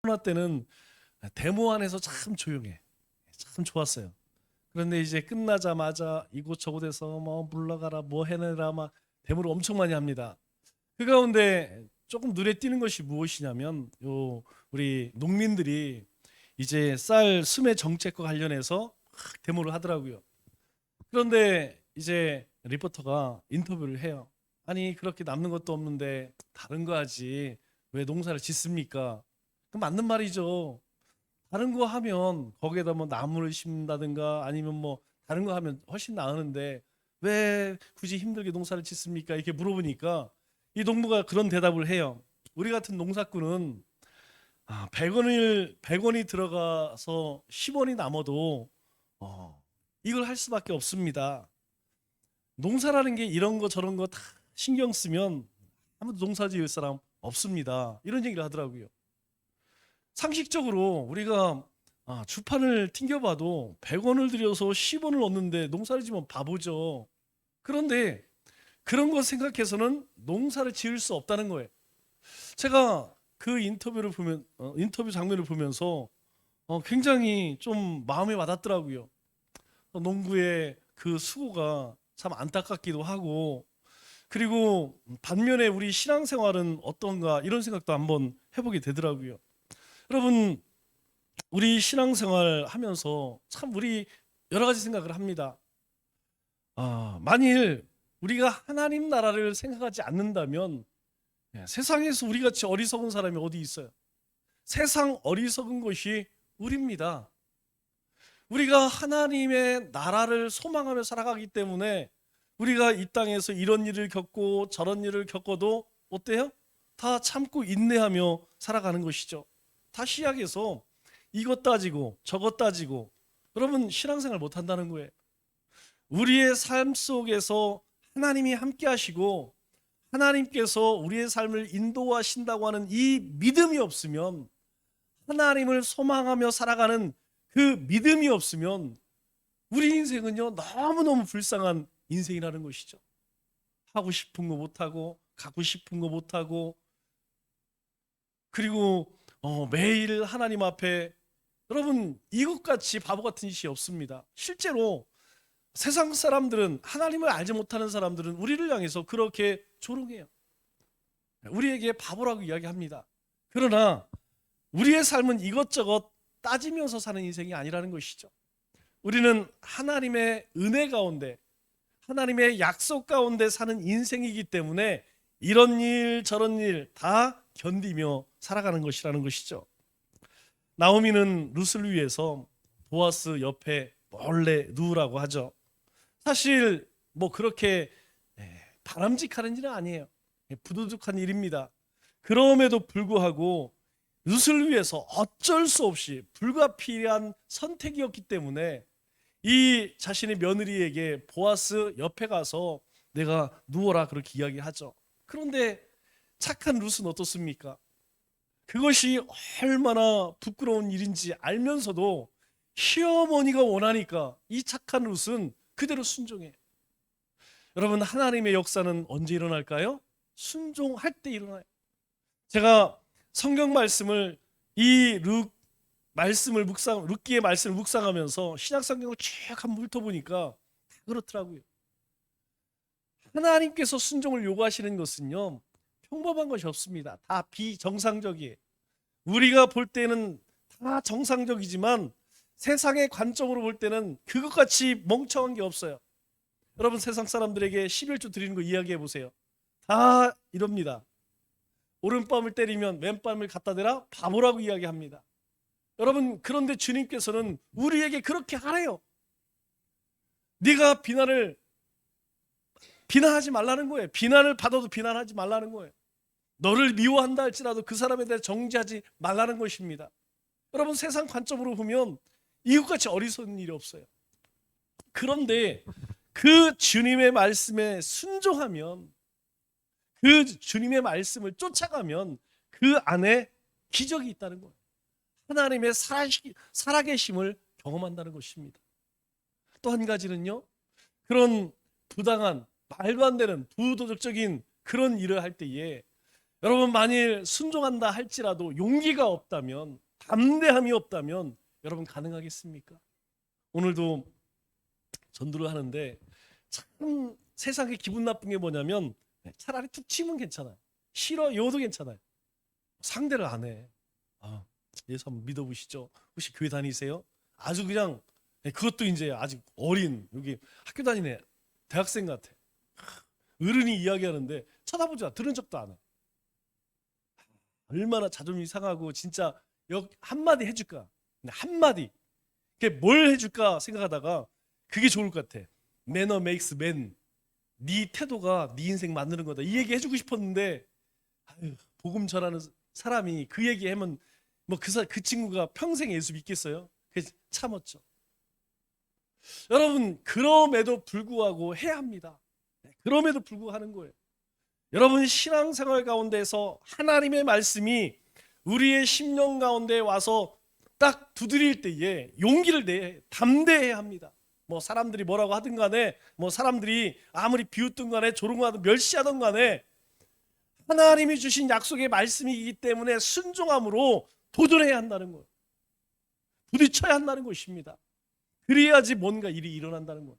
코로나 때는 데모 안에서 참 조용해. 참 좋았어요. 그런데 이제 끝나자마자 이곳저곳에서 뭐 물러가라 뭐 해내라 막 데모를 엄청 많이 합니다. 그 가운데 조금 눈에 띄는 것이 무엇이냐면 우리 농민들이 이제 쌀 수매 정책과 관련해서 막 데모를 하더라고요. 그런데 이제 리포터가 인터뷰를 해요. 아니 그렇게 남는 것도 없는데 다른 거 하지 왜 농사를 짓습니까? 그 맞는 말이죠. 다른 거 하면 거기에다 뭐 나무를 심는다든가 아니면 뭐 다른 거 하면 훨씬 나으는데 왜 굳이 힘들게 농사를 짓습니까? 이렇게 물어보니까 이 농부가 그런 대답을 해요. 우리 같은 농사꾼은 100원이 들어가서 10원이 남아도 이걸 할 수밖에 없습니다. 농사라는 게 이런 거 저런 거 다 신경 쓰면 아무도 농사 지을 사람 없습니다. 이런 얘기를 하더라고요. 상식적으로 우리가 주판을 튕겨봐도 100원을 들여서 10원을 얻는데 농사를 지면 바보죠. 그런데 그런 거 생각해서는 농사를 지을 수 없다는 거예요. 제가 그 인터뷰 장면을 보면서 굉장히 좀 마음에 와닿더라고요. 농부의 그 수고가 참 안타깝기도 하고, 그리고 반면에 우리 신앙생활은 어떤가 이런 생각도 한번 해보게 되더라고요. 여러분, 우리 신앙생활 하면서 참 우리 여러 가지 생각을 합니다. 만일 우리가 하나님 나라를 생각하지 않는다면 세상에서 우리 같이 어리석은 사람이 어디 있어요? 세상 어리석은 것이 우리입니다. 우리가 하나님의 나라를 소망하며 살아가기 때문에 우리가 이 땅에서 이런 일을 겪고 저런 일을 겪어도 어때요? 다 참고 인내하며 살아가는 것이죠. 다시 시작해서 이것 따지고 저것 따지고 여러분 신앙생활 못 한다는 거예요. 우리의 삶 속에서 하나님이 함께 하시고 하나님께서 우리의 삶을 인도하신다고 하는 이 믿음이 없으면, 하나님을 소망하며 살아가는 그 믿음이 없으면 우리 인생은요 너무너무 불쌍한 인생이라는 것이죠. 하고 싶은 거 못하고 가고 싶은 거 못하고, 그리고 매일 하나님 앞에, 여러분 이것같이 바보 같은 짓이 없습니다. 실제로 세상 사람들은, 하나님을 알지 못하는 사람들은 우리를 향해서 그렇게 조롱해요. 우리에게 바보라고 이야기합니다. 그러나 우리의 삶은 이것저것 따지면서 사는 인생이 아니라는 것이죠. 우리는 하나님의 은혜 가운데, 하나님의 약속 가운데 사는 인생이기 때문에 이런 일 저런 일 다 견디며 살아가는 것이라는 것이죠. 나오미는 룻을 위해서 보아스 옆에 몰래 누우라고 하죠. 사실 뭐 그렇게 바람직한 일은 아니에요. 부도덕한 일입니다. 그럼에도 불구하고 룻을 위해서 어쩔 수 없이 불가피한 선택이었기 때문에 이 자신의 며느리에게 보아스 옆에 가서 내가 누워라 그렇게 이야기하죠. 그런데 착한 룻은 어떻습니까? 그것이 얼마나 부끄러운 일인지 알면서도 시어머니가 원하니까 이 착한 룻은 그대로 순종해. 여러분, 하나님의 역사는 언제 일어날까요? 순종할 때 일어나요. 제가 성경 말씀을 룻기의 말씀을 묵상하면서 신약 성경을 쭉 한번 훑어보니까 그렇더라고요. 하나님께서 순종을 요구하시는 것은요 평범한 것이 없습니다. 다 비정상적이에요. 우리가 볼 때는 다 정상적이지만 세상의 관점으로 볼 때는 그것같이 멍청한 게 없어요. 여러분, 세상 사람들에게 11조 드리는 거 이야기해 보세요. 다 이럽니다. 오른밤을 때리면 왼밤을 갖다 대라 바보라고 이야기합니다. 여러분, 그런데 주님께서는 우리에게 그렇게 하래요. 네가 비난하지 말라는 거예요. 비난을 받아도 비난하지 말라는 거예요. 너를 미워한다 할지라도 그 사람에 대해 정죄하지 말라는 것입니다. 여러분, 세상 관점으로 보면 이것같이 어리석은 일이 없어요. 그런데 그 주님의 말씀에 순종하면, 그 주님의 말씀을 쫓아가면 그 안에 기적이 있다는 거예요. 하나님의 살아계심을 경험한다는 것입니다. 또 한 가지는요, 그런 부당한 말도 안 되는 부도덕적인 그런 일을 할 때에 여러분 만일 순종한다 할지라도 용기가 없다면, 담대함이 없다면 여러분 가능하겠습니까? 오늘도 전도를 하는데 참 세상에 기분 나쁜 게 뭐냐면 차라리 툭 치면 괜찮아요. 싫어요도 괜찮아요. 상대를 안 해. 아, 예수 한번 믿어보시죠. 혹시 교회 다니세요? 아주 그냥 그것도 이제 아직 어린 여기 학교 다니네 대학생 같아. 어른이 이야기하는데 쳐다보지 마. 들은 적도 안 해. 얼마나 자존심이 상하고 진짜 한마디 해줄까? 한마디. 그게 뭘 해줄까 생각하다가 그게 좋을 것 같아. 매너 메이크스 맨. 네 태도가 네 인생 만드는 거다. 이 얘기 해주고 싶었는데 아유, 복음 전하는 사람이 그 얘기하면 뭐 그 친구가 평생 예수 믿겠어요? 그래서 참았죠. 여러분 그럼에도 불구하고 해야 합니다. 그럼에도 불구하고 하는 거예요. 여러분 신앙생활 가운데서 하나님의 말씀이 우리의 심령 가운데 와서 딱 두드릴 때에 용기를 내 담대해야 합니다. 뭐 사람들이 뭐라고 하든 간에 뭐 사람들이 아무리 비웃든 간에 조롱하든 멸시하든 간에 하나님이 주신 약속의 말씀이기 때문에 순종함으로 도전해야 한다는 거예요. 부딪혀야 한다는 것입니다. 그래야지 뭔가 일이 일어난다는 거예요.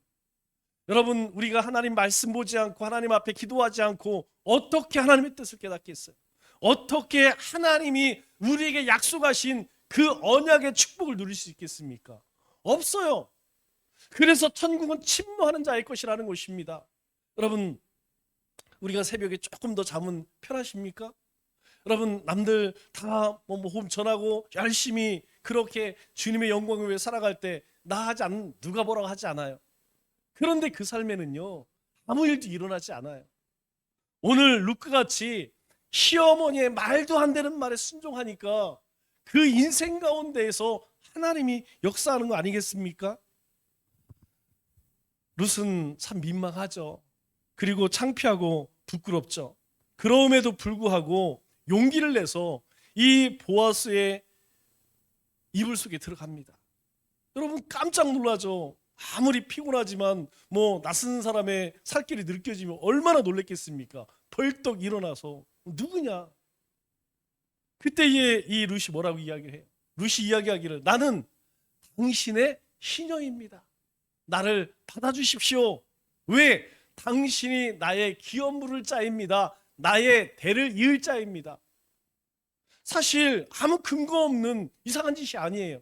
여러분 우리가 하나님 말씀 보지 않고 하나님 앞에 기도하지 않고 어떻게 하나님의 뜻을 깨닫겠어요? 어떻게 하나님이 우리에게 약속하신 그 언약의 축복을 누릴 수 있겠습니까? 없어요. 그래서 천국은 침노하는 자의 것이라는 것입니다. 여러분 우리가 새벽에 조금 더 잠은 편하십니까? 여러분 남들 다 호흡 전하고 열심히 그렇게 주님의 영광을 위해 살아갈 때 나 하지 않는 누가 뭐라고 하지 않아요. 그런데 그 삶에는요 아무 일도 일어나지 않아요. 오늘 루크같이 시어머니의 말도 안 되는 말에 순종하니까 그 인생 가운데에서 하나님이 역사하는 거 아니겠습니까? 룻은 참 민망하죠. 그리고 창피하고 부끄럽죠. 그럼에도 불구하고 용기를 내서 이 보아스의 이불 속에 들어갑니다. 여러분 깜짝 놀라죠. 아무리 피곤하지만 뭐 낯선 사람의 살길이 느껴지면 얼마나 놀랬겠습니까? 벌떡 일어나서 누구냐? 그때에 이 룻이 뭐라고 이야기해요? 룻이 이야기하기를 나는 당신의 시녀입니다. 나를 받아주십시오. 왜? 당신이 나의 기업 물을 자입니다. 나의 대를 이을 자입니다. 사실 아무 근거 없는 이상한 짓이 아니에요.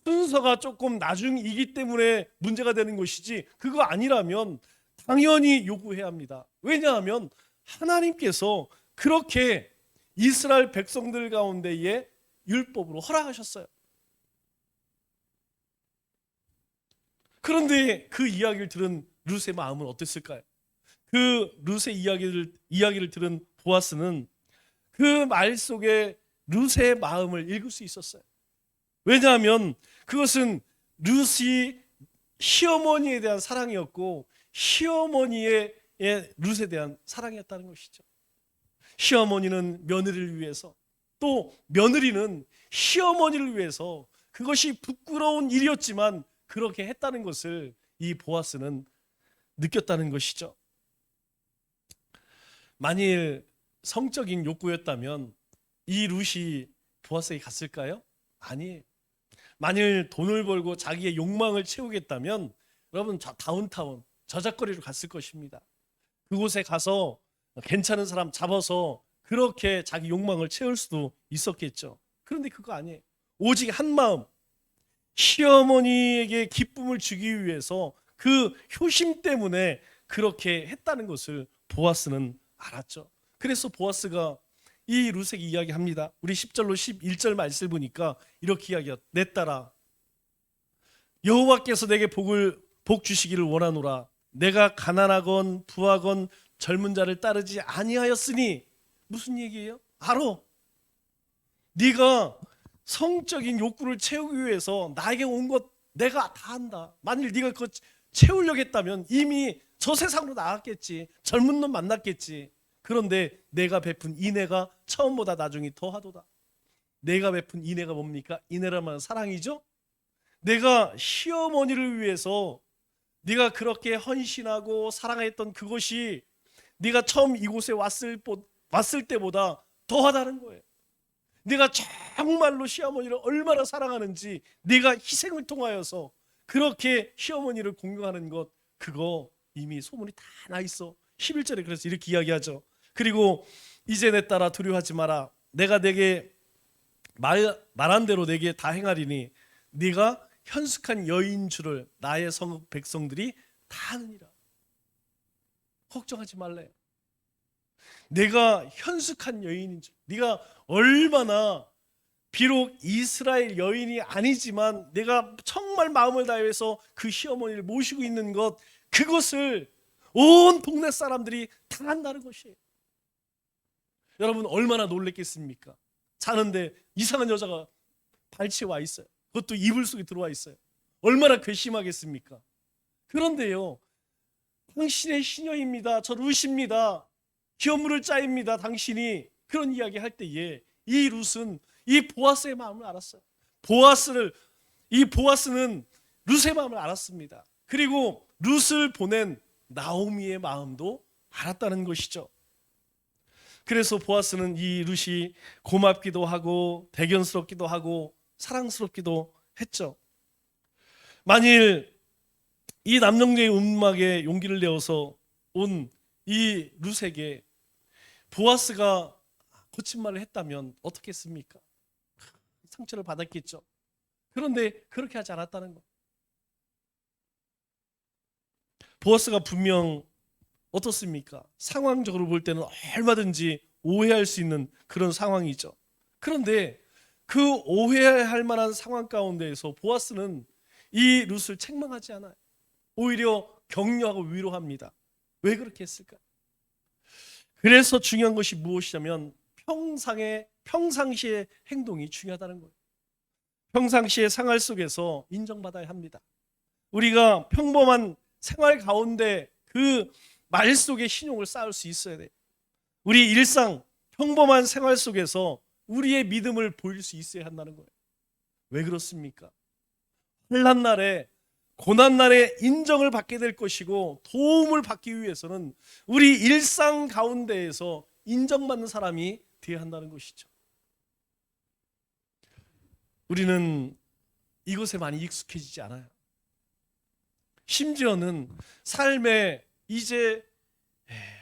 순서가 조금 나중이기 때문에 문제가 되는 것이지 그거 아니라면 당연히 요구해야 합니다. 왜냐하면 하나님께서 그렇게 이스라엘 백성들 가운데에 율법으로 허락하셨어요. 그런데 그 이야기를 들은 룻의 마음은 어땠을까요? 그 룻의 이야기를 들은 보아스는 그 말 속에 룻의 마음을 읽을 수 있었어요. 왜냐하면 그것은 룻이 시어머니에 대한 사랑이었고 시어머니의 룻에 대한 사랑이었다는 것이죠. 시어머니는 며느리를 위해서 또 며느리는 시어머니를 위해서 그것이 부끄러운 일이었지만 그렇게 했다는 것을 이 보아스는 느꼈다는 것이죠. 만일 성적인 욕구였다면 이 룻이 보아스에게 갔을까요? 아니에요. 만일 돈을 벌고 자기의 욕망을 채우겠다면 여러분 저 다운타운 저작거리로 갔을 것입니다. 그곳에 가서 괜찮은 사람 잡아서 그렇게 자기 욕망을 채울 수도 있었겠죠. 그런데 그거 아니에요. 오직 한 마음 시어머니에게 기쁨을 주기 위해서 그 효심 때문에 그렇게 했다는 것을 보아스는 알았죠. 그래서 보아스가 이 룻에게 이야기합니다. 우리 10절로 11절 말씀을 보니까 이렇게 이야기해요. 내 딸아 여호와께서 내게 복 주시기를 원하노라. 내가 가난하건 부하건 젊은 자를 따르지 아니하였으니 무슨 얘기예요? 알아. 네가 성적인 욕구를 채우기 위해서 나에게 온 것 내가 다 한다. 만일 네가 그거 채우려고 했다면 이미 저 세상으로 나갔겠지. 젊은 놈 만났겠지. 그런데 내가 베푼 인애가 처음보다 나중이 더하도다. 내가 베푼 인애가 뭡니까? 인애라면 사랑이죠. 내가 시어머니를 위해서 네가 그렇게 헌신하고 사랑했던 그것이 네가 처음 이곳에 왔을 왔을 때보다 더하다는 거예요. 네가 정말로 시어머니를 얼마나 사랑하는지 네가 희생을 통하여서 그렇게 시어머니를 공경하는 것, 그거 이미 소문이 다 나 있어. 11절에 그래서 이렇게 이야기하죠. 그리고 이제 내 딸아 두려워하지 마라. 내가 내게 말한 대로 내게 다 행하리니 네가 현숙한 여인 줄을 나의 성읍 백성들이 다 아느니라. 걱정하지 말래. 내가 현숙한 여인인 줄, 네가 얼마나 비록 이스라엘 여인이 아니지만 내가 정말 마음을 다해서 그 시어머니를 모시고 있는 것, 그것을 온 동네 사람들이 다 안다는 것이에요. 여러분 얼마나 놀랬겠습니까? 자는데 이상한 여자가 발치에 와 있어요. 그것도 이불 속에 들어와 있어요. 얼마나 괘씸하겠습니까? 그런데요, 당신의 시녀입니다. 저 룻입니다. 기업물을 짜입니다. 당신이 그런 이야기 할 때에 이 룻은 이 보아스의 마음을 알았어요. 이 보아스는 룻의 마음을 알았습니다. 그리고 룻을 보낸 나오미의 마음도 알았다는 것이죠. 그래서 보아스는 이 룻이 고맙기도 하고 대견스럽기도 하고 사랑스럽기도 했죠. 만일 이 남정네의 움막에 용기를 내어서 온 이 룻에게 보아스가 거친 말을 했다면 어떻게 했습니까? 상처를 받았겠죠. 그런데 그렇게 하지 않았다는 것. 보아스가 분명 어떻습니까? 상황적으로 볼 때는 얼마든지 오해할 수 있는 그런 상황이죠. 그런데 그 오해할 만한 상황 가운데에서 보아스는 이 룻을 책망하지 않아요. 오히려 격려하고 위로합니다. 왜 그렇게 했을까? 그래서 중요한 것이 무엇이냐면 평상시의 행동이 중요하다는 거예요. 평상시의 생활 속에서 인정받아야 합니다. 우리가 평범한 생활 가운데 그 말 속에 신용을 쌓을 수 있어야 돼요. 우리 일상 평범한 생활 속에서 우리의 믿음을 보일 수 있어야 한다는 거예요. 왜 그렇습니까? 환난 날에, 고난 날에 인정을 받게 될 것이고 도움을 받기 위해서는 우리 일상 가운데에서 인정받는 사람이 되어야 한다는 것이죠. 우리는 이것에 많이 익숙해지지 않아요. 심지어는 삶에 이제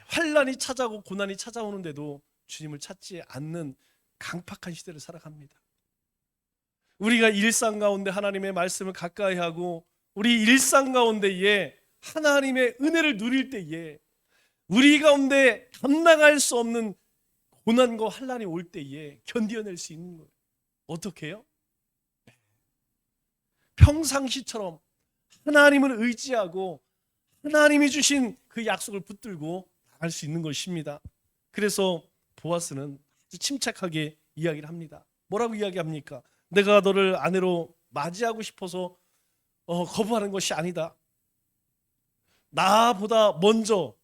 환난이 찾아오고 고난이 찾아오는데도 주님을 찾지 않는 강팍한 시대를 살아갑니다. 우리가 일상 가운데 하나님의 말씀을 가까이 하고 우리 일상 가운데에 하나님의 은혜를 누릴 때에 우리 가운데 감당할 수 없는 고난과 환난이 올 때에 견뎌낼 수 있는 거예요. 어떻게 해요? 평상시처럼 하나님을 의지하고 하나님이 주신 그 약속을 붙들고 나갈 수 있는 것입니다. 그래서 보아스는 아주 침착하게 이야기를 합니다. 뭐라고 이야기합니까? 내가 너를 아내로 맞이하고 싶어서 거부하는 것이 아니다. 나보다 먼저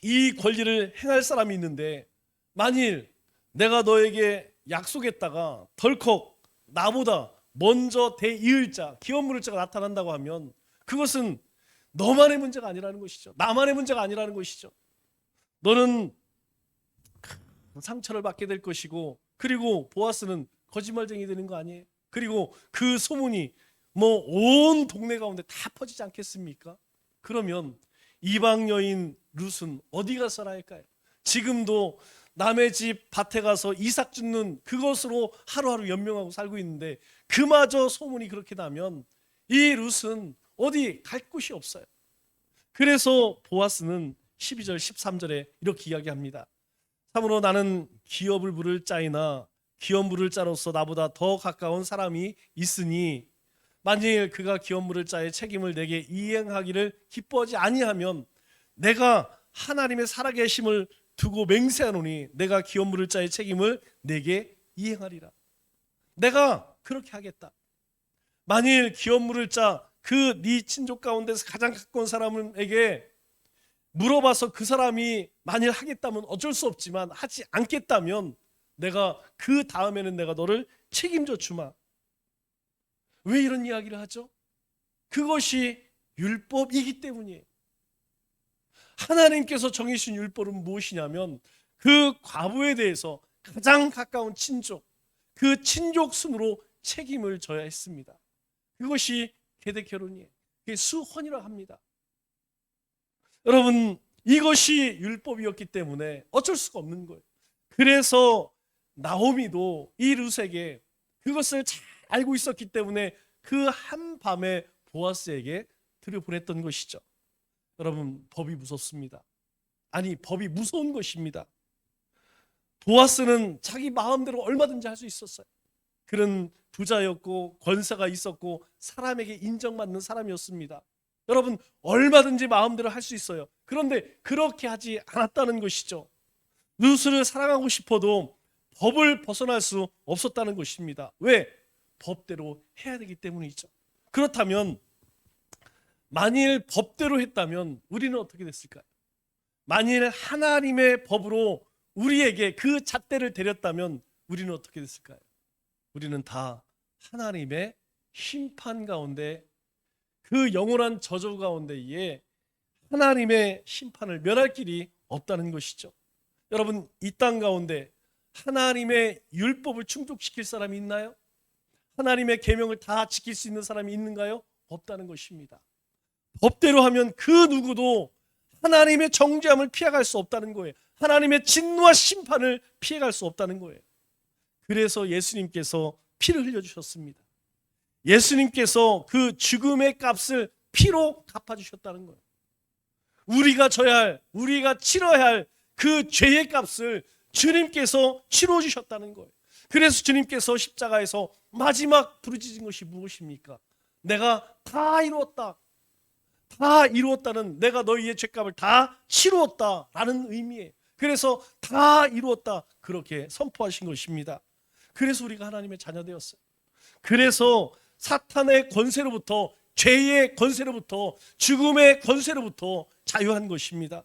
이 권리를 행할 사람이 있는데 만일 내가 너에게 약속했다가 덜컥 나보다 먼저 대이을 자, 기업 물을 자가 나타난다고 하면 그것은 너만의 문제가 아니라는 것이죠. 나만의 문제가 아니라는 것이죠. 너는 상처를 받게 될 것이고, 그리고 보아스는 거짓말쟁이 되는 거 아니에요? 그리고 그 소문이 뭐 온 동네 가운데 다 퍼지지 않겠습니까? 그러면 이방 여인 룻은 어디 가서 살아할까요? 지금도 남의 집 밭에 가서 이삭 줍는 그것으로 하루하루 연명하고 살고 있는데 그마저 소문이 그렇게 나면 이 룻은 어디 갈 곳이 없어요. 그래서 보아스는 12절 13절에 이렇게 이야기합니다. 참으로 나는 기업을 부를 자이나 기업 물을 자로서 나보다 더 가까운 사람이 있으니 만일 그가 기업 물을 자의 책임을 내게 이행하기를 기뻐하지 아니하면 내가 하나님의 살아계심을 두고 맹세하노니 내가 기업 물을 자의 책임을 내게 이행하리라. 내가 그렇게 하겠다. 만일 기업 물을 자 그 네 친족 가운데서 가장 가까운 사람에게 물어봐서 그 사람이 만일 하겠다면 어쩔 수 없지만 하지 않겠다면 내가 그 다음에는 내가 너를 책임져 주마. 왜 이런 이야기를 하죠? 그것이 율법이기 때문이에요. 하나님께서 정해주신 율법은 무엇이냐면 그 과부에 대해서 가장 가까운 친족, 그 친족 순으로 책임을 져야 했습니다. 그것이 계대 결혼이에요. 그게 수혼이라고 합니다. 여러분, 이것이 율법이었기 때문에 어쩔 수가 없는 거예요. 그래서 나오미도 이 룻에게 그것을 잘 알고 있었기 때문에 그 한밤에 보아스에게 들여보냈던 것이죠. 여러분, 법이 무섭습니다. 아니, 법이 무서운 것입니다. 보아스는 자기 마음대로 얼마든지 할 수 있었어요. 그런 부자였고 권세가 있었고 사람에게 인정받는 사람이었습니다. 여러분, 얼마든지 마음대로 할 수 있어요. 그런데 그렇게 하지 않았다는 것이죠. 룻을 사랑하고 싶어도 법을 벗어날 수 없었다는 것입니다. 왜? 법대로 해야 되기 때문이죠. 그렇다면 만일 법대로 했다면 우리는 어떻게 됐을까요? 만일 하나님의 법으로 우리에게 그 잣대를 대렸다면 우리는 어떻게 됐을까요? 우리는 다 하나님의 심판 가운데, 그 영원한 저주 가운데에 하나님의 심판을 면할 길이 없다는 것이죠. 여러분, 이 땅 가운데 하나님의 율법을 충족시킬 사람이 있나요? 하나님의 계명을 다 지킬 수 있는 사람이 있는가요? 없다는 것입니다. 법대로 하면 그 누구도 하나님의 정죄함을 피해갈 수 없다는 거예요. 하나님의 진노와 심판을 피해갈 수 없다는 거예요. 그래서 예수님께서 피를 흘려주셨습니다. 예수님께서 그 죽음의 값을 피로 갚아주셨다는 거예요. 우리가 져야 할, 우리가 치러야 할 그 죄의 값을 주님께서 치러 주셨다는 거예요. 그래서 주님께서 십자가에서 마지막 부르짖은 것이 무엇입니까? 내가 다 이루었다. 다 이루었다는, 내가 너희의 죄값을 다 치루었다라는 의미예요. 그래서 다 이루었다, 그렇게 선포하신 것입니다. 그래서 우리가 하나님의 자녀 되었어요. 그래서 사탄의 권세로부터, 죄의 권세로부터, 죽음의 권세로부터 자유한 것입니다.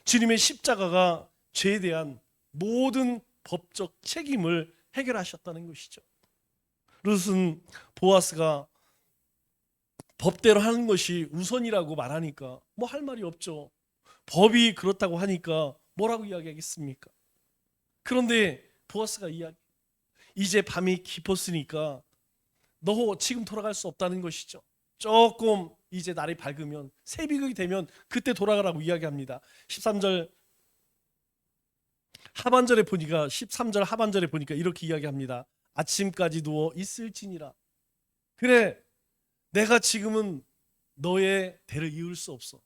주님의 십자가가 죄에 대한 모든 법적 책임을 해결하셨다는 것이죠. 룻은 보아스가 법대로 하는 것이 우선이라고 말하니까 뭐 할 말이 없죠. 법이 그렇다고 하니까 뭐라고 이야기하겠습니까? 그런데 보아스가 이제 밤이 깊었으니까 너 지금 돌아갈 수 없다는 것이죠. 조금 이제 날이 밝으면, 새벽이 되면 그때 돌아가라고 이야기합니다. 13절 하반절에 보니까, 13절 하반절에 보니까 이렇게 이야기합니다. 아침까지 누워 있을지니라. 그래, 내가 지금은 너의 대를 이을 수 없어.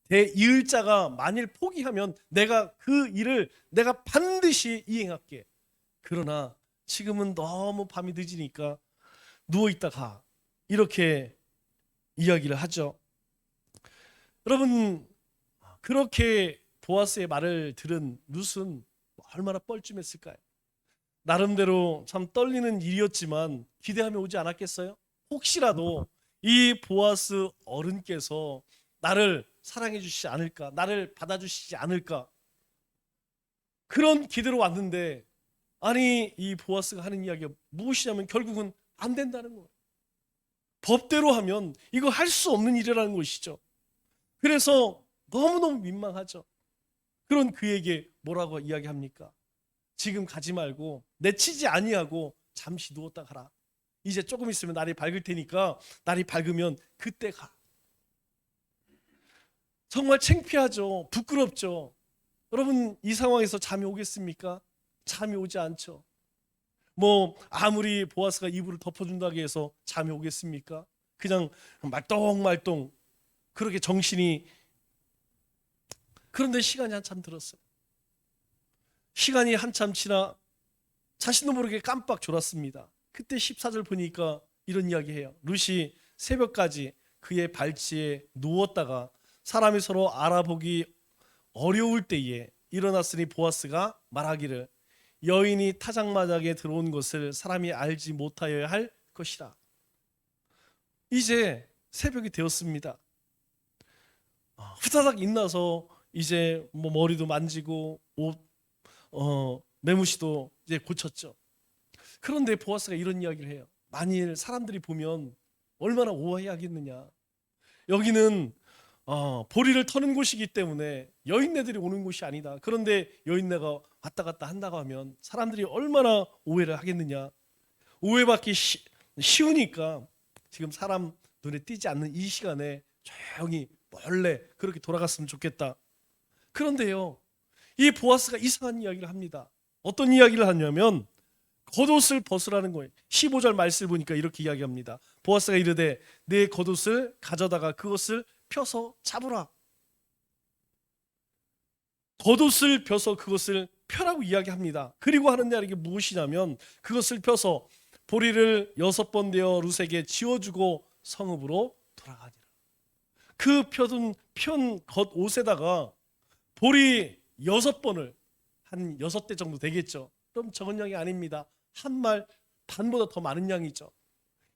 대 이을 자가 만일 포기하면 내가 그 일을 내가 반드시 이행할게. 그러나 지금은 너무 밤이 늦으니까 누워있다 가. 이렇게 이야기를 하죠. 여러분, 그렇게 보아스의 말을 들은 룻은 얼마나 뻘쭘했을까요? 나름대로 참 떨리는 일이었지만 기대하며 오지 않았겠어요? 혹시라도 이 보아스 어른께서 나를 사랑해 주시지 않을까, 나를 받아주시지 않을까, 그런 기대로 왔는데, 아니, 이 보아스가 하는 이야기가 무엇이냐면 결국은 안 된다는 거예요. 법대로 하면 이거 할 수 없는 일이라는 것이죠. 그래서 너무너무 민망하죠. 그런 그에게 뭐라고 이야기합니까? 지금 가지 말고 내치지 아니하고 잠시 누웠다 가라. 이제 조금 있으면 날이 밝을 테니까 날이 밝으면 그때 가. 정말 창피하죠. 부끄럽죠. 여러분, 이 상황에서 잠이 오겠습니까? 잠이 오지 않죠. 뭐 아무리 보아스가 이불을 덮어준다고 해서 잠이 오겠습니까? 그냥 말똥말똥 그렇게 정신이. 그런데 시간이 한참 들었어요. 시간이 한참 지나 자신도 모르게 깜빡 졸았습니다. 그때 14절 보니까 이런 이야기해요. 룻이 새벽까지 그의 발치에 누웠다가 사람이 서로 알아보기 어려울 때에 일어났으니 보아스가 말하기를 여인이 타작마작에 들어온 것을 사람이 알지 못하여야 할 것이라. 이제 새벽이 되었습니다. 후다닥 일어나서 이제 뭐 머리도 만지고 옷 매무시도 이제 고쳤죠. 그런데 보아스가 이런 이야기를 해요. 만일 사람들이 보면 얼마나 오해하겠느냐. 여기는 보리를 터는 곳이기 때문에 여인네들이 오는 곳이 아니다. 그런데 여인네가 왔다 갔다 한다고 하면 사람들이 얼마나 오해를 하겠느냐. 오해받기 쉬우니까 지금 사람 눈에 띄지 않는 이 시간에 조용히 몰래 그렇게 돌아갔으면 좋겠다. 그런데요, 이 보아스가 이상한 이야기를 합니다. 어떤 이야기를 하냐면 겉옷을 벗으라는 거예요. 15절 말씀을 보니까 이렇게 이야기합니다. 보아스가 이르되 내 겉옷을 가져다가 그것을 펴서 잡으라. 겉옷을 펴서 그것을 펴라고 이야기합니다. 그리고 하는 이야기 무엇이냐면 그것을 펴서 보리를 6번 되어 룻에게 지어주고 성읍으로 돌아가니라. 그 편 겉옷에다가 보리 6번을 한 6대 정도 되겠죠. 그럼 적은 양이 아닙니다. 한 말 반보다 더 많은 양이죠.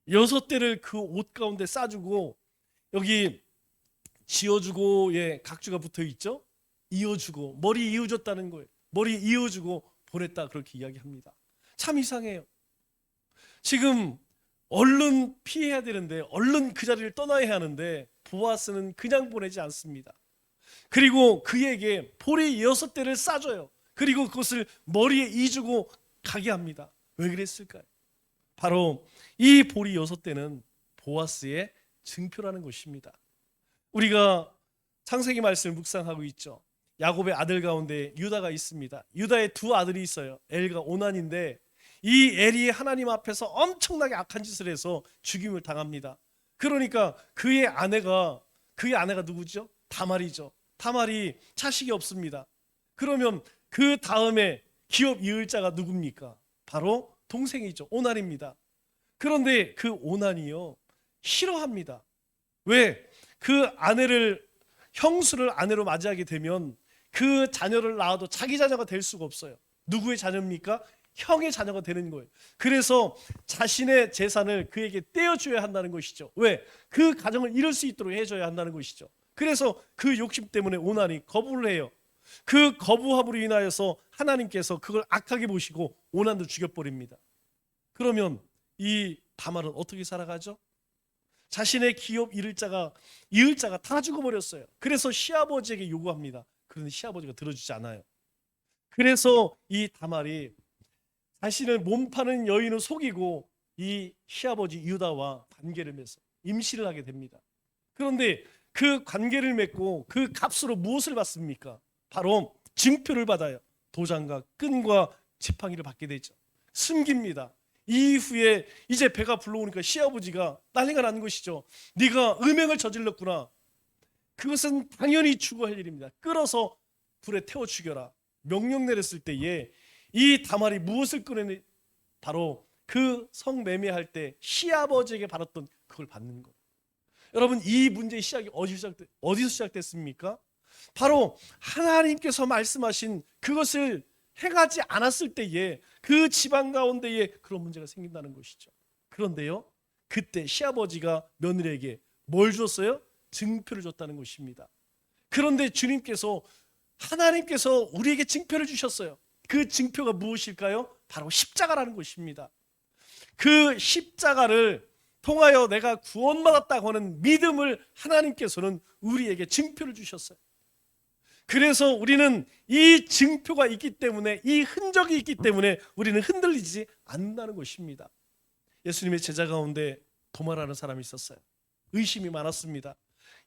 6대를 그 옷 가운데 싸주고 여기 지어주고에 각주가 붙어 있죠. 이어주고 머리 이어줬다는 거예요. 머리 이어주고 보냈다 그렇게 이야기합니다. 참 이상해요. 지금 얼른 피해야 되는데 얼른 그 자리를 떠나야 하는데 보아스는 그냥 보내지 않습니다. 그리고 그에게 보리 6대를 싸줘요. 그리고 그것을 머리에 이주고 가게 합니다. 왜 그랬을까요? 바로 이 보리 6대는 보아스의 증표라는 것입니다. 우리가 창세기 말씀을 묵상하고 있죠. 야곱의 아들 가운데 유다가 있습니다. 유다의 두 아들이 있어요. 엘과 오난인데 이 엘이 하나님 앞에서 엄청나게 악한 짓을 해서 죽임을 당합니다. 그러니까 그의 아내가 누구죠? 다말이죠. 다말이 자식이 없습니다. 그러면 그 다음에 기업 이을 자가 누굽니까? 바로 동생이죠. 오난입니다. 그런데 그 오난이요 싫어합니다. 왜? 그 형수를 아내로 맞이하게 되면 그 자녀를 낳아도 자기 자녀가 될 수가 없어요. 누구의 자녀입니까? 형의 자녀가 되는 거예요. 그래서 자신의 재산을 그에게 떼어줘야 한다는 것이죠. 왜? 그 가정을 이룰 수 있도록 해줘야 한다는 것이죠. 그래서 그 욕심 때문에 오난이 거부를 해요. 그 거부함으로 인하여서 하나님께서 그걸 악하게 보시고 오난도 죽여버립니다. 그러면 이 다말은 어떻게 살아가죠? 자신의 기업 이을 자가 다 죽어버렸어요. 그래서 시아버지에게 요구합니다. 그런데 시아버지가 들어주지 않아요. 그래서 이 다말이 자신을 몸 파는 여인을 속이고 이 시아버지 유다와 관계를 맺어 임신을 하게 됩니다. 그런데 그 관계를 맺고 그 값으로 무엇을 받습니까? 바로 증표를 받아요. 도장과 끈과 지팡이를 받게 되죠. 숨깁니다. 이후에 이제 배가 불러오니까 시아버지가 난리가 난 것이죠. 네가 음행을 저질렀구나. 그것은 당연히 추구할 일입니다. 끌어서 불에 태워 죽여라. 명령 내렸을 때에 이 다말이 무엇을 끌어내? 바로 그 성매매할 때 시아버지에게 받았던 그걸 받는 거예요. 여러분 이 문제의 시작이 어디서 시작됐습니까? 바로 하나님께서 말씀하신 그것을 행하지 않았을 때에 그 집안 가운데에 그런 문제가 생긴다는 것이죠. 그런데요, 그때 시아버지가 며느리에게 뭘 줬어요? 증표를 줬다는 것입니다. 그런데 하나님께서 우리에게 증표를 주셨어요. 그 증표가 무엇일까요? 바로 십자가라는 것입니다. 그 십자가를 통하여 내가 구원받았다고 하는 믿음을 하나님께서는 우리에게 증표를 주셨어요. 그래서 우리는 이 증표가 있기 때문에, 이 흔적이 있기 때문에 우리는 흔들리지 않는다는 것입니다. 예수님의 제자 가운데 도마라는 사람이 있었어요. 의심이 많았습니다.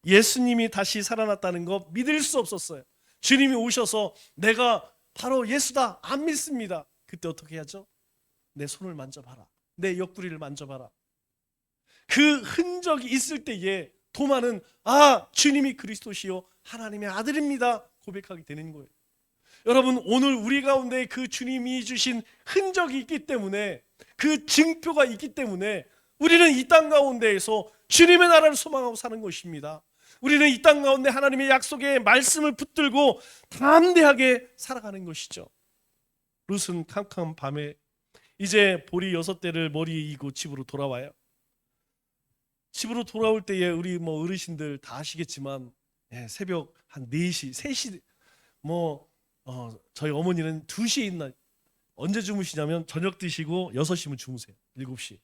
예수님이 다시 살아났다는 거 믿을 수 없었어요. 주님이 오셔서 내가 바로 예수다, 안 믿습니다. 그때 어떻게 하죠? 내 손을 만져봐라. 내 옆구리를 만져봐라. 그 흔적이 있을 때에 도마는 주님이 그리스도시요 하나님의 아들입니다 고백하게 되는 거예요. 여러분 오늘 우리 가운데 그 주님이 주신 흔적이 있기 때문에, 그 증표가 있기 때문에 우리는 이 땅 가운데에서 주님의 나라를 소망하고 사는 것입니다. 우리는 이 땅 가운데 하나님의 약속의 말씀을 붙들고 담대하게 살아가는 것이죠. 룻은 캄캄한 밤에 이제 보리 6대를 머리에 이고 집으로 돌아와요. 집으로 돌아올 때에 우리 어르신들 다 아시겠지만 새벽 한 4시, 3시 저희 어머니는 2시에 있나, 언제 주무시냐면 저녁 드시고 6시면 주무세요. 7시.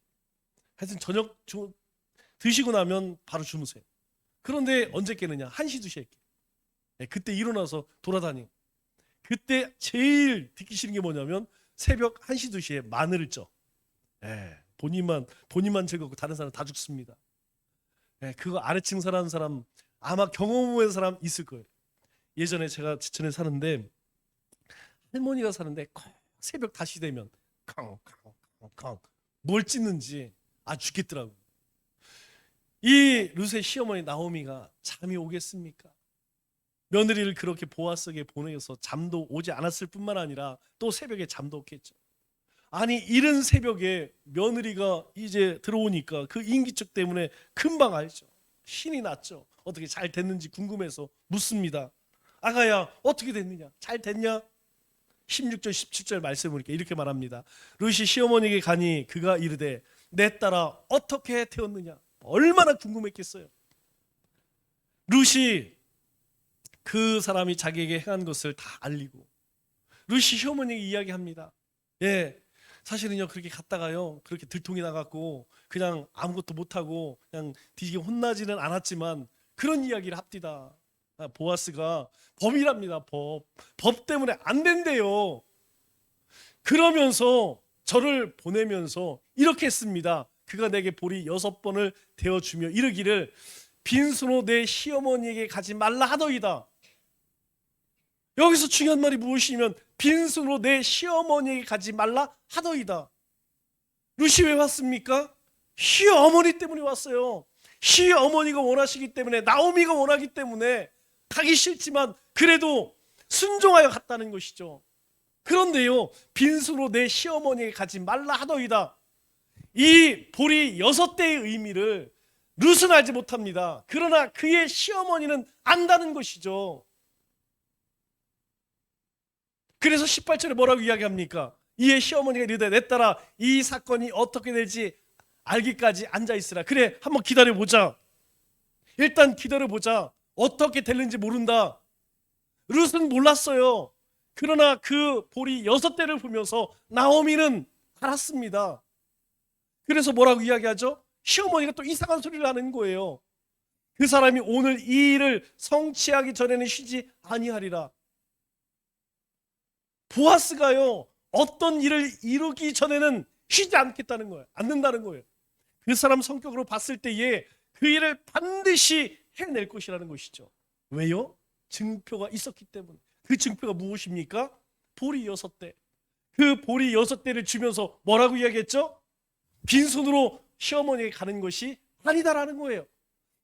하여튼 저녁 드시고 나면 바로 주무세요. 그런데 언제 깨느냐? 1시, 2시에 깨. 그때 일어나서 돌아다니. 그때 제일 듣기 싫은 게 뭐냐면 새벽 1시, 2시에 마늘을 쪄. 본인만 즐겁고 다른 사람 다 죽습니다. 그거 아래층 사는 사람 아마 경험한 사람 있을 거예요. 예전에 제가 지천에 사는데 할머니가 사는데 새벽 5시 되면 캉캉캉캉 뭘 찢는지 죽겠더라고. 이 룻의 시어머니 나오미가 잠이 오겠습니까? 며느리를 그렇게 보아스에게 보내서 잠도 오지 않았을 뿐만 아니라 또 새벽에 잠도 없겠죠. 아니 이른 새벽에 며느리가 이제 들어오니까 그 인기척 때문에 금방 알죠. 신이 났죠. 어떻게 잘 됐는지 궁금해서 묻습니다. 아가야 어떻게 됐느냐? 잘 됐냐? 16절 17절 말씀을 보니까 이렇게 말합니다. 룻이 시어머니에게 가니 그가 이르되 내 딸아 어떻게 되었느냐? 얼마나 궁금했겠어요. 룻이 그 사람이 자기에게 행한 것을 다 알리고 룻이 시어머니에게 이야기합니다. 사실은요 그렇게 갔다가요 그렇게 들통이 나갖고 그냥 아무것도 못하고 그냥 뒤지게 혼나지는 않았지만 그런 이야기를 합디다. 보아스가 법이랍니다. 법 때문에 안 된대요. 그러면서 저를 보내면서 이렇게 했습니다. 그가 내게 보리 6번을 대어주며 이르기를 빈손으로 내 시어머니에게 가지 말라 하더이다. 여기서 중요한 말이 무엇이냐면 빈손으로 내 시어머니에게 가지 말라 하더이다. 룻이 왜 왔습니까? 시어머니 때문에 왔어요. 시어머니가 원하시기 때문에 나오미가 원하기 때문에 가기 싫지만 그래도 순종하여 갔다는 것이죠. 그런데요 빈손으로 내 시어머니에게 가지 말라 하더이다. 이 보리 6대의 의미를 룻은 알지 못합니다. 그러나 그의 시어머니는 안다는 것이죠. 그래서 18절에 뭐라고 이야기합니까? 이의 시어머니가 이르되 내 딸아 이 사건이 어떻게 될지 알기까지 앉아있으라. 그래 한번 기다려보자. 일단 기다려보자. 어떻게 될는지 모른다. 룻은 몰랐어요. 그러나 그 보리 6대를 보면서 나오미는 알았습니다. 그래서 뭐라고 이야기하죠? 시어머니가 또 이상한 소리를 하는 거예요. 그 사람이 오늘 이 일을 성취하기 전에는 쉬지 아니하리라. 보아스가요 어떤 일을 이루기 전에는 쉬지 않겠다는 거예요. 않는다는 거예요. 그 사람 성격으로 봤을 때에 그 일을 반드시 해낼 것이라는 것이죠. 왜요? 증표가 있었기 때문에. 그 증표가 무엇입니까? 보리 6대. 그 보리 6대를 주면서 뭐라고 이야기했죠? 빈손으로 시어머니에게 가는 것이 아니다라는 거예요.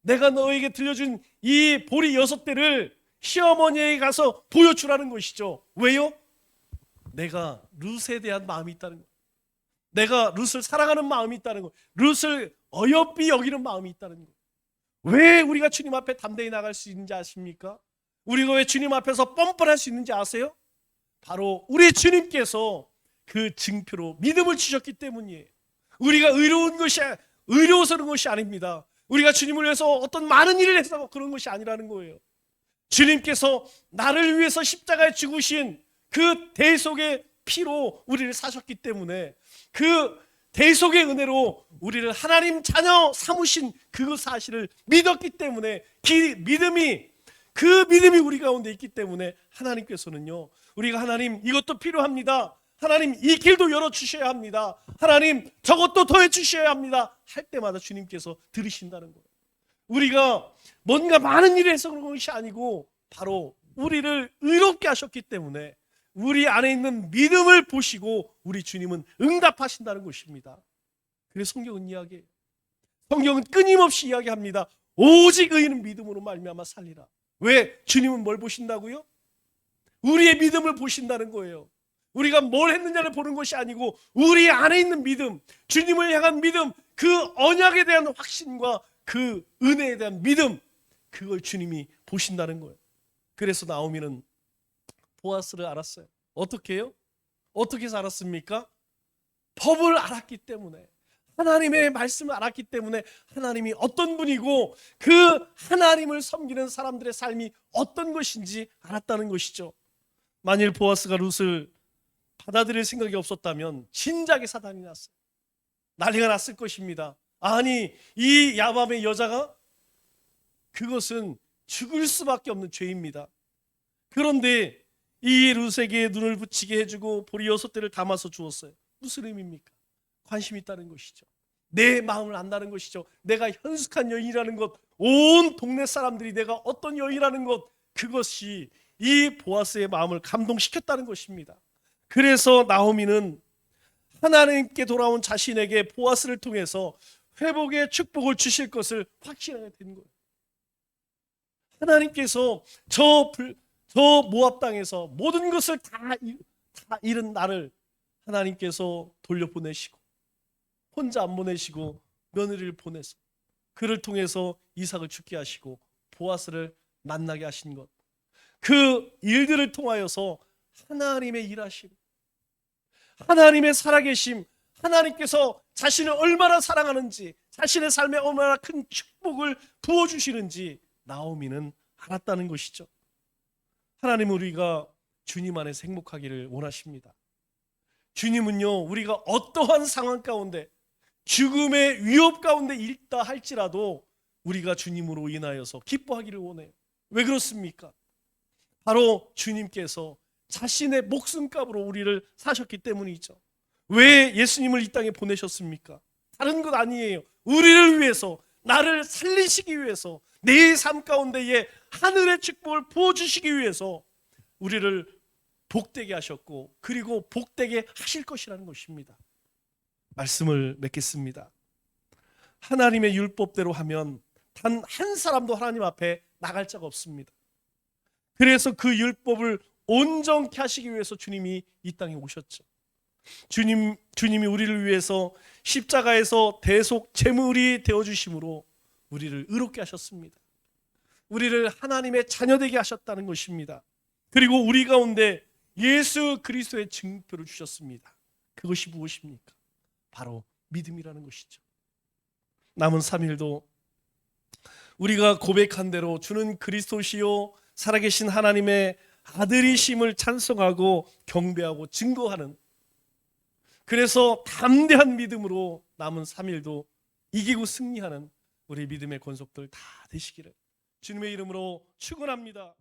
내가 너에게 들려준 이 보리 6대를 시어머니에게 가서 보여주라는 것이죠. 왜요? 내가 룻에 대한 마음이 있다는 거예요. 내가 룻을 사랑하는 마음이 있다는 거예요. 룻을 어여삐 여기는 마음이 있다는 거예요. 왜 우리가 주님 앞에 담대히 나갈 수 있는지 아십니까? 우리가 왜 주님 앞에서 뻔뻔할 수 있는지 아세요? 바로 우리 주님께서 그 증표로 믿음을 주셨기 때문이에요. 우리가 의로워서 그런 것이 아닙니다. 우리가 주님을 위해서 어떤 많은 일을 해서 그런 것이 아니라는 거예요. 주님께서 나를 위해서 십자가에 죽으신 그 대속의 피로 우리를 사셨기 때문에 그 대속의 은혜로 우리를 하나님 자녀 삼으신 그 사실을 믿었기 때문에 그 믿음이 우리 가운데 있기 때문에 하나님께서는요 우리가 하나님 이것도 필요합니다. 하나님 이 길도 열어주셔야 합니다. 하나님 저것도 더해주셔야 합니다. 할 때마다 주님께서 들으신다는 거예요. 우리가 뭔가 많은 일을 해서 그런 것이 아니고 바로 우리를 의롭게 하셨기 때문에 우리 안에 있는 믿음을 보시고 우리 주님은 응답하신다는 것입니다. 그래서 성경은 이야기해요. 성경은 끊임없이 이야기합니다. 오직 의인은 믿음으로 말미암아 살리라. 왜? 주님은 뭘 보신다고요? 우리의 믿음을 보신다는 거예요. 우리가 뭘 했느냐를 보는 것이 아니고 우리 안에 있는 믿음, 주님을 향한 믿음, 그 언약에 대한 확신과 그 은혜에 대한 믿음, 그걸 주님이 보신다는 거예요. 그래서 나오미는 보아스를 알았어요. 어떻게 해요? 어떻게 해서 알았습니까? 법을 알았기 때문에, 하나님의 말씀을 알았기 때문에 하나님이 어떤 분이고 그 하나님을 섬기는 사람들의 삶이 어떤 것인지 알았다는 것이죠. 만일 보아스가 룻을 받아들일 생각이 없었다면 진작에 사단이 났어요. 난리가 났을 것입니다. 아니 이 야밤의 여자가 그것은 죽을 수밖에 없는 죄입니다. 그런데 이 룻에게 눈을 붙이게 해주고 보리 6대를 담아서 주었어요. 무슨 의미입니까? 관심이 있다는 것이죠. 내 마음을 안다는 것이죠. 내가 현숙한 여인이라는 것, 온 동네 사람들이 내가 어떤 여인이라는 것, 그것이 이 보아스의 마음을 감동시켰다는 것입니다. 그래서 나오미는 하나님께 돌아온 자신에게 보아스를 통해서 회복의 축복을 주실 것을 확신하게 된 거예요. 하나님께서 저 모압 땅에서 모든 것을 다 잃은 나를 하나님께서 돌려보내시고 혼자 안 보내시고 며느리를 보내서 그를 통해서 이삭을 죽게 하시고 보아스를 만나게 하신 것, 그 일들을 통하여서 하나님의 일하심, 하나님의 살아계심, 하나님께서 자신을 얼마나 사랑하는지, 자신의 삶에 얼마나 큰 축복을 부어주시는지 나오미는 알았다는 것이죠. 하나님은 우리가 주님 안에서 행복하기를 원하십니다. 주님은요, 우리가 어떠한 상황 가운데 죽음의 위협 가운데 있다 할지라도 우리가 주님으로 인하여서 기뻐하기를 원해요. 왜 그렇습니까? 바로 주님께서 자신의 목숨값으로 우리를 사셨기 때문이죠. 왜 예수님을 이 땅에 보내셨습니까? 다른 것 아니에요. 우리를 위해서, 나를 살리시기 위해서, 내 삶 가운데에 하늘의 축복을 부어주시기 위해서 우리를 복되게 하셨고, 그리고 복되게 하실 것이라는 것입니다. 말씀을 맺겠습니다. 하나님의 율법대로 하면 단 한 사람도 하나님 앞에 나갈 자가 없습니다. 그래서 그 율법을 온전케 하시기 위해서 주님이 이 땅에 오셨죠. 주님이 우리를 위해서 십자가에서 대속 제물이 되어주심으로 우리를 의롭게 하셨습니다. 우리를 하나님의 자녀되게 하셨다는 것입니다. 그리고 우리 가운데 예수 그리스도의 증표를 주셨습니다. 그것이 무엇입니까? 바로 믿음이라는 것이죠. 남은 3일도 우리가 고백한 대로 주는 그리스도시요 살아계신 하나님의 아들이심을 찬송하고 경배하고 증거하는, 그래서 담대한 믿음으로 남은 3일도 이기고 승리하는 우리 믿음의 권속들 다 되시기를 주님의 이름으로 축원합니다.